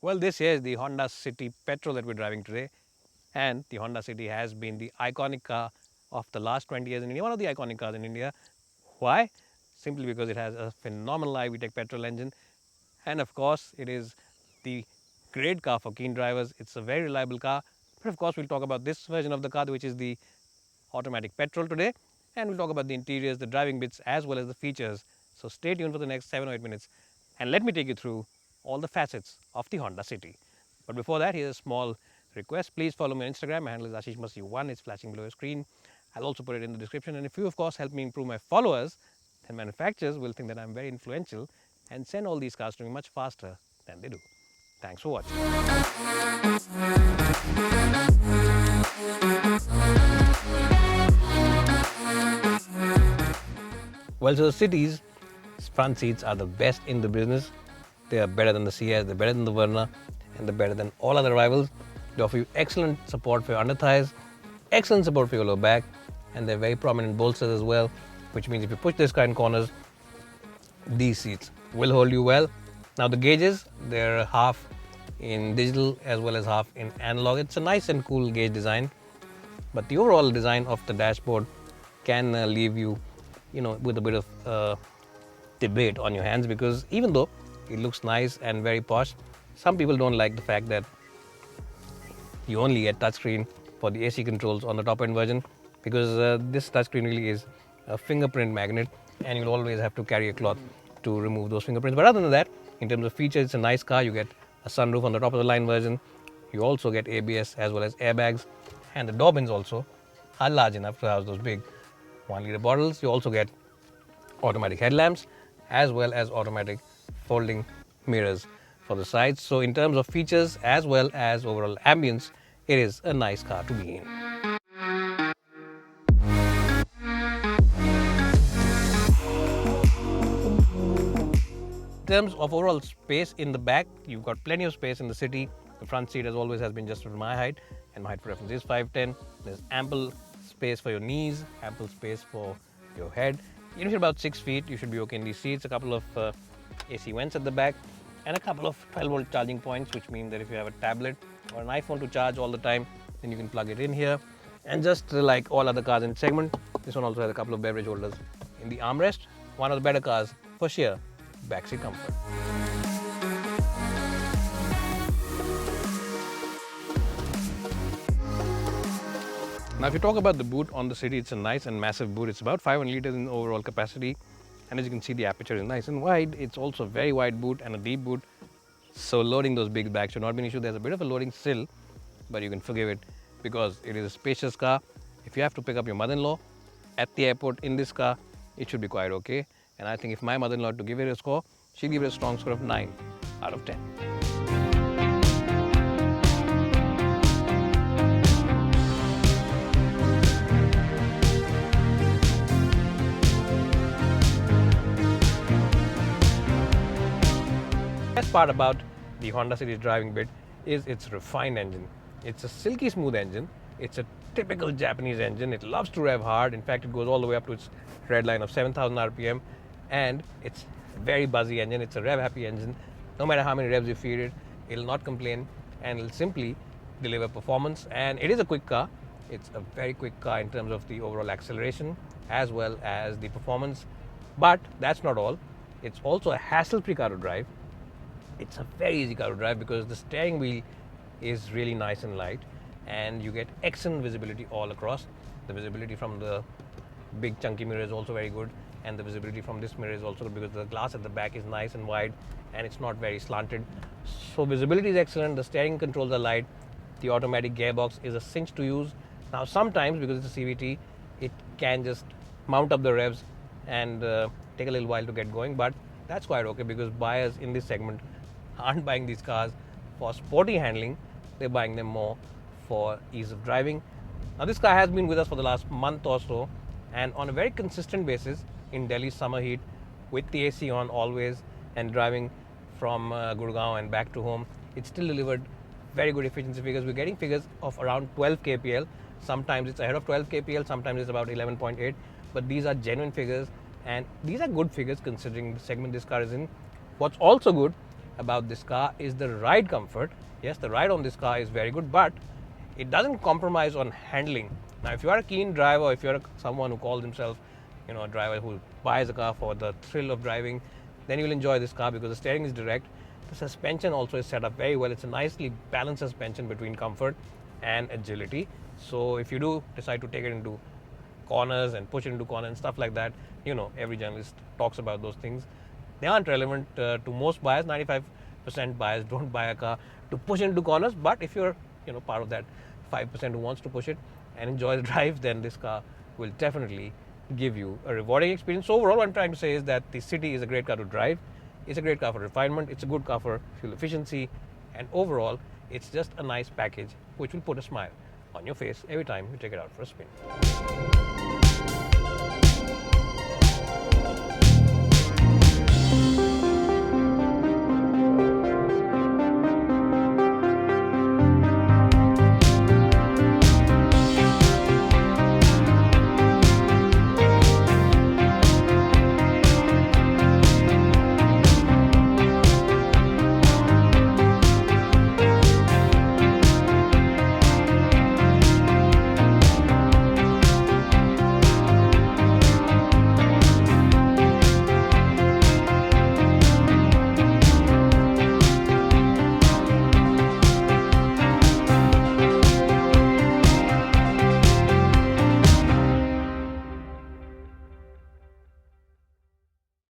Well, this is the Honda City Petrol that we're driving today, and the Honda City has been the iconic car of the last 20 years in India, one of the iconic cars in India. Why? Simply because it has a phenomenal iVTEC petrol engine, and of course, it is the great car for keen drivers. It's a very reliable car, but of course, we'll talk about this version of the car, which is the automatic petrol today, and we'll talk about the interiors, the driving bits, as well as the features. So stay tuned for the next 7 or 8 minutes, and let me take you through all the facets of the Honda City. But before that, here's a small request. Please follow me on Instagram. My handle is AshishMasi1. It's flashing below your screen. I'll also put it in the description. And if you, of course, help me improve my followers, then manufacturers will think that I'm very influential and send all these cars to me much faster than they do. Thanks for watching. Well, so the City's front seats are the best in the business. They are better than the Ciaz, they're better than the Verna, and they're better than all other rivals. They offer you excellent support for your under thighs, excellent support for your lower back, and they're very prominent bolsters as well, which means if you push this car in corners, these seats will hold you well. Now the gauges, they're half in digital as well as half in analog. It's a nice and cool gauge design, but the overall design of the dashboard can leave you, with a bit of debate on your hands, because even though it looks nice and very posh, some people don't like the fact that you only get touchscreen for the AC controls on the top end version, because this touchscreen really is a fingerprint magnet, and you'll always have to carry a cloth to remove those fingerprints. But other than that, in terms of features, it's a nice car. You get a sunroof on the top of the line version. You also get ABS as well as airbags, and the door bins also are large enough to house those big 1-liter bottles. You also get automatic headlamps as well as automatic folding mirrors for the sides. So in terms of features as well as overall ambience, it is a nice car to be in. In terms of overall space in the back, you've got plenty of space in the City. The front seat, as always, has been just for my height, and my height preference is 5'10". There's ample space for your knees, ample space for your head. Even if you're about 6 feet, you should be okay in these seats. A couple of AC vents at the back, and a couple of 12-volt charging points, which mean that if you have a tablet or an iPhone to charge all the time, then you can plug it in here. And just like all other cars in the segment, this one also has a couple of beverage holders in the armrest. One of the better cars for sheer backseat comfort. Now, if you talk about the boot on the City, it's a nice and massive boot. It's about 500 liters in overall capacity, and as you can see, the aperture is nice and wide. It's also a very wide boot and a deep boot, so loading those big bags should not be an issue. There's a bit of a loading sill, but you can forgive it because it is a spacious car. If you have to pick up your mother-in-law at the airport in this car, it should be quite okay. And I think if my mother-in-law to give it a score, she'll give it a strong score of 9 out of 10. The best part about the Honda City's driving bit is its refined engine. It's a silky smooth engine. It's a typical Japanese engine. It loves to rev hard. In fact, it goes all the way up to its red line of 7,000 RPM, and it's a very buzzy engine. It's a rev happy engine. No matter how many revs you feed it, it'll not complain, and it'll simply deliver performance. And it is a quick car. It's a very quick car in terms of the overall acceleration as well as the performance. But that's not all. It's also a hassle-free car to drive. It's a very easy car to drive because the steering wheel is really nice and light, and you get excellent visibility all across. The visibility from the big chunky mirror is also very good, and the visibility from this mirror is also good because the glass at the back is nice and wide and it's not very slanted. So visibility is excellent, the steering controls are light, the automatic gearbox is a cinch to use. Now sometimes, because it's a CVT, it can just mount up the revs and take a little while to get going, but that's quite okay because buyers in this segment aren't buying these cars for sporty handling, they're buying them more for ease of driving. Now this car has been with us for the last month or so, and on a very consistent basis in Delhi summer heat with the AC on always and driving from Gurgaon and back to home, it still delivered very good efficiency figures. We're getting figures of around 12 kpl. Sometimes it's ahead of 12 kpl, sometimes it's about 11.8, but these are genuine figures, and these are good figures considering the segment this car is in. What's also good about this car is the ride comfort. Yes, the ride on this car is very good, but it doesn't compromise on handling. Now, if you are a keen driver, if you're someone who calls himself, a driver who buys a car for the thrill of driving, then you'll enjoy this car because the steering is direct. The suspension also is set up very well. It's a nicely balanced suspension between comfort and agility. So if you do decide to take it into corners and push it into corners and stuff like that, every journalist talks about those things. They aren't relevant to most buyers. 95% buyers don't buy a car to push into corners, but if you're part of that 5% who wants to push it and enjoy the drive, then this car will definitely give you a rewarding experience. So overall, what I'm trying to say is that the City is a great car to drive. It's a great car for refinement. It's a good car for fuel efficiency, and overall, it's just a nice package which will put a smile on your face every time you take it out for a spin.